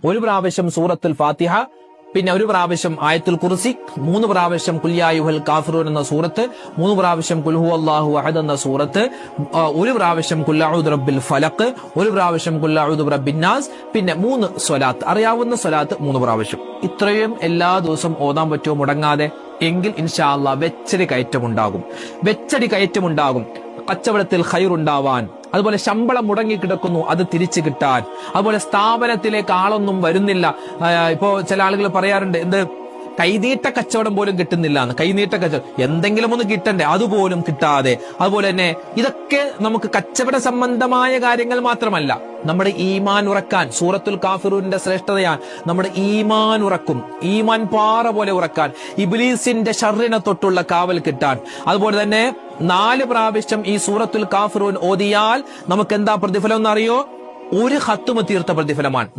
ഒരു പ്രാവശ്യം സൂറത്തുൽ ഫാത്തിഹ, പിന്നെ ഒരു പ്രാവശ്യം ആയത്തുൽ കുർസി, 3 പ്രാവശ്യം ഖുൽ യാ അയ്യുഹൽ കാഫിറൂൻ എന്ന സൂറത്ത്, 3 പ്രാവശ്യം ഖുൽ ഹുവല്ലാഹു അഹദ് എന്ന സൂറത്ത്, ഒരു പ്രാവശ്യം ഖുൽ അഊദു ബിറബ്ബിൽ ഫലഖ്, ഒരു പ്രാവശ്യം ഖുൽ അഊദു ബിറബ്ബിൻ നാസ്, പിന്നെ 3 സ്വലാത്ത്, അറിയാവുന്ന സ്വലാത്ത് 3 പ്രാവശ്യം. ഇത്രയും എല്ലാ ദിവസവും ഓതാൻ പറ്റുമോ മുടങ്ങാതെ? എങ്കിൽ ഇൻഷാ അല്ലാഹ് വെച്ചടി കയറ്റമുണ്ടാകും. കച്ചവടത്തിൽ ഖൈറുണ്ടാവാൻ, അതുപോലെ ശമ്പളം മുടങ്ങിക്കിടക്കുന്നു അത് തിരിച്ചു കിട്ടാൻ, അതുപോലെ സ്ഥാപനത്തിലേക്ക് ആളൊന്നും വരുന്നില്ല. ഇപ്പോ ചില ആളുകൾ പറയാറുണ്ട്, എന്ത് കൈനീട്ട കച്ചവടം പോലും കിട്ടുന്നില്ല എന്ന്. കൈനീട്ട കച്ചവടം എന്തെങ്കിലും ഒന്ന് കിട്ടണ്ടേ, അതുപോലും കിട്ടാതെ. അതുപോലെ തന്നെ ഇതൊക്കെ നമുക്ക് കച്ചവട സംബന്ധമായ കാര്യങ്ങൾ മാത്രമല്ല, നമ്മുടെ ഈമാൻ ഉറക്കാൻ സൂറത്തുൽ കാഫിറൂന്റെ ശ്രേഷ്ഠതയാണ്. നമ്മുടെ ഈമാൻ ഉറക്കും, ഈമാൻ പാറ പോലെ ഉറക്കാൻ, ഇബ്ലീസിന്റെ ശർറിനെ തൊട്ടുള്ള കാവൽ കിട്ടാൻ. അതുപോലെ തന്നെ 4 പ്രാവശ്യം ഈ സൂറത്തുൽ കാഫിറൂൻ ഓതിയാൽ നമുക്ക് എന്താ പ്രതിഫലം എന്നറിയോ? ഒരു ഖത്മ തീർത്ത പ്രതിഫലമാണ്.